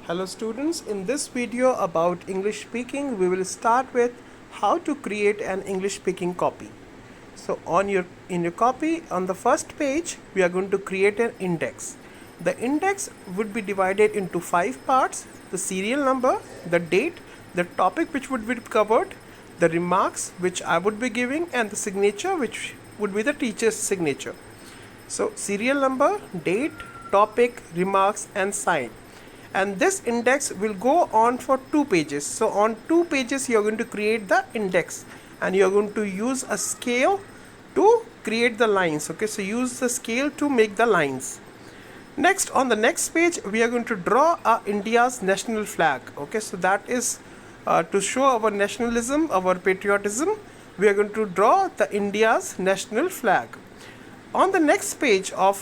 Hello students, in this video about English speaking, we will start with how to create an English speaking copy. So in your copy, on the first page, we are going to create an index. The index would be divided into 5 parts: the serial number, the date, the topic which would be covered, the remarks which I would be giving, and the signature which would be the teacher's signature. So serial number, date, topic, remarks, and sign. And this index will go on for 2 pages. So on 2 pages you are going to create the index, and you are going to use a scale to create the lines. Okay, so use the scale to make the lines. Next, on the next page, we are going to draw India's national flag. Okay, so that is to show our nationalism, our patriotism. We are going to draw the India's national flag. On the next page of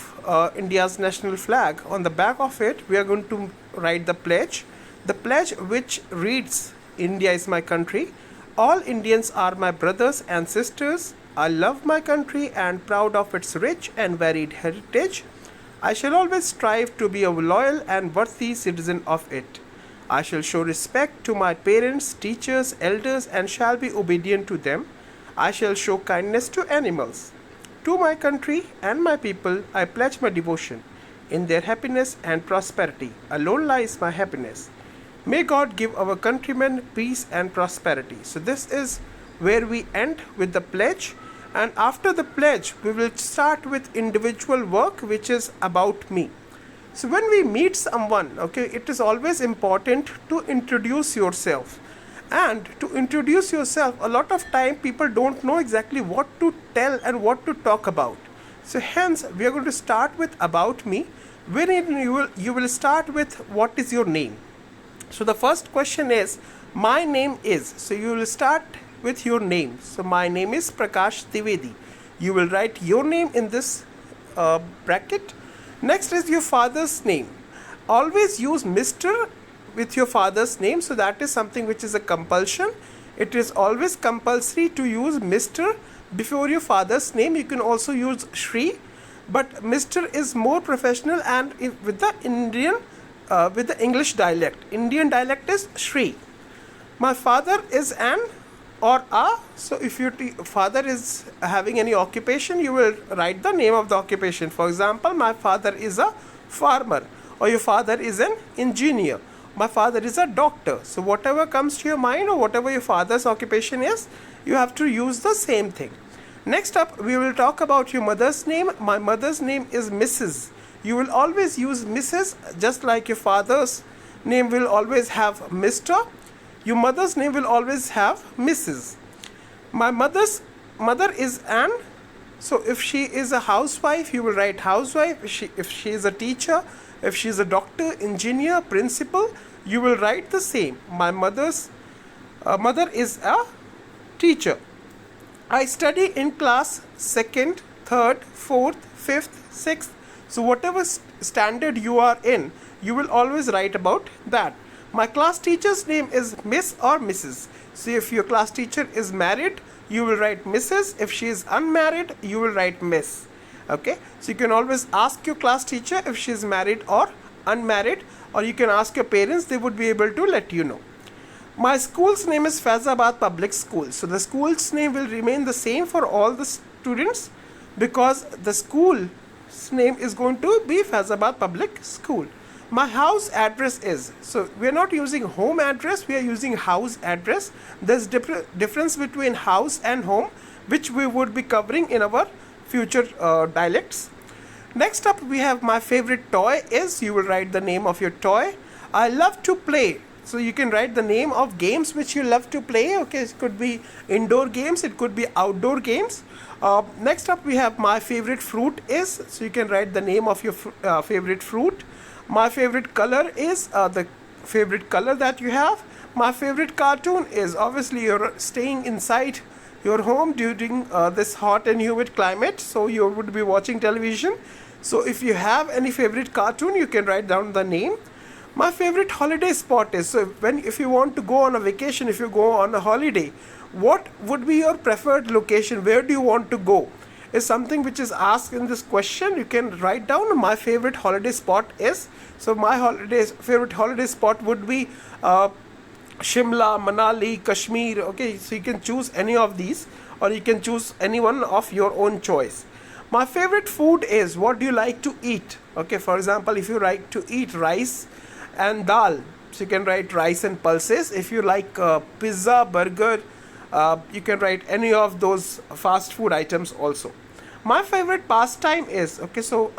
India's national flag, on the back of it, we are going to write the pledge. The pledge which reads, India is my country. All Indians are my brothers and sisters. I love my country and proud of its rich and varied heritage. I shall always strive to be a loyal and worthy citizen of it. I shall show respect to my parents, teachers, elders, and shall be obedient to them. I shall show kindness to animals. To my country and my people, I pledge my devotion. In their happiness and prosperity alone lies my happiness. May God give our countrymen peace and prosperity. So this is where we end with the pledge. And after the pledge, we will start with individual work, which is about me. So when we meet someone, okay, it is always important to introduce yourself. And to introduce yourself, a lot of time people don't know exactly what to tell and what to talk about. So hence we are going to start with about me, wherein you will start with what is your name. So the first question is, my name is. So you will start with your name. So my name is Prakash Trivedi. You will write your name in this bracket. Next is your father's name. Always use Mr. with your father's name, so that is something which is a compulsion. It is always compulsory to use Mr. before your father's name. You can also use Shri, but Mr. is more professional, and with the with the English dialect. Indian dialect is Shri. My father is an or a. So if your father is having any occupation, you will write the name of the occupation. For example, my father is a farmer, or your father is an engineer. My father is a doctor. So whatever comes to your mind, or whatever your father's occupation is, you have to use the same thing. Next up, we will talk about your mother's name. My mother's name is Mrs. You will always use Mrs. just like your father's name will always have Mr. Your mother's name will always have Mrs. My mother is an. So if she is a housewife, you will write housewife. If she is a teacher, if she is a doctor, engineer, principal, you will write the same. My mother's mother is a teacher. I study in class 2nd, 3rd, 4th, 5th, 6th. So whatever standard you are in, you will always write about that. My class teacher's name is Miss or Mrs. So if your class teacher is married, you will write Mrs. If she is unmarried, you will write Miss. Okay, so you can always ask your class teacher if she is married or unmarried, or you can ask your parents, they would be able to let you know. My school's name is Faizabad Public School. So the school's name will remain the same for all the students, because the school's name is going to be Faizabad Public School. My house address is. So we are not using home address, we are using house address. There's difference between house and home, which we would be covering in our future dialects. Next up, we have my favorite toy is. You will write the name of your toy. I love to play. So you can write the name of games which you love to play. Okay, it could be indoor games, it could be outdoor games. Next up, we have my favorite fruit is. So you can write the name of your favorite fruit. My favorite color is the favorite color that you have. My favorite cartoon is. Obviously you're staying inside your home during this hot and humid climate, so you would be watching television. So if you have any favorite cartoon, you can write down the name. My favorite holiday spot is. So if you want to go on a vacation, if you go on a holiday, what would be your preferred location? Where do you want to go? is something which is asked in this question. You can write down my favorite holiday spot is. So my favorite holiday spot would be Shimla, Manali, Kashmir. Okay, so you can choose any of these, or you can choose any one of your own choice. My favorite food is, what do you like to eat? Okay, for example, if you like to eat rice and dal, so you can write rice and pulses. If you like pizza, burger, you can write any of those fast food items also. My favorite pastime is, okay, so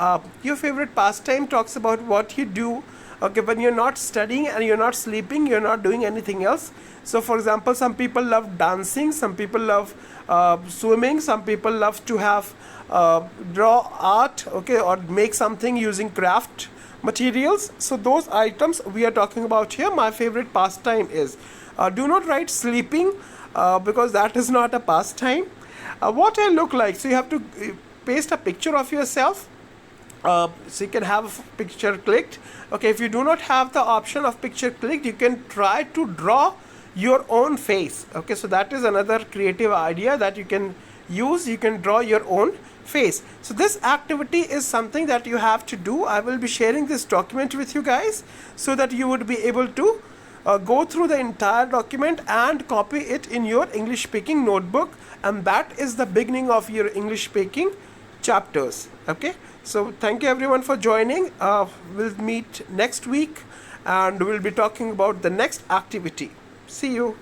your favorite pastime talks about what you do, okay, when you're not studying and you're not sleeping, you're not doing anything else. So for example, some people love dancing, some people love swimming, some people love to have draw art, okay, or make something using craft materials. So those items we are talking about here. My favorite pastime is, do not write sleeping, because that is not a pastime. What I look like, so you have to paste a picture of yourself, so you can have a picture clicked. Okay, if you do not have the option of picture clicked, you can try to draw your own face. Okay, so that is another creative idea that you can use. You can draw your own face. So this activity is something that you have to do. I will be sharing this document with you guys so that you would be able to go through the entire document and copy it in your English speaking notebook, and that is the beginning of your English speaking chapters. Okay, so thank you everyone for joining. We'll meet next week and we'll be talking about the next activity. See you.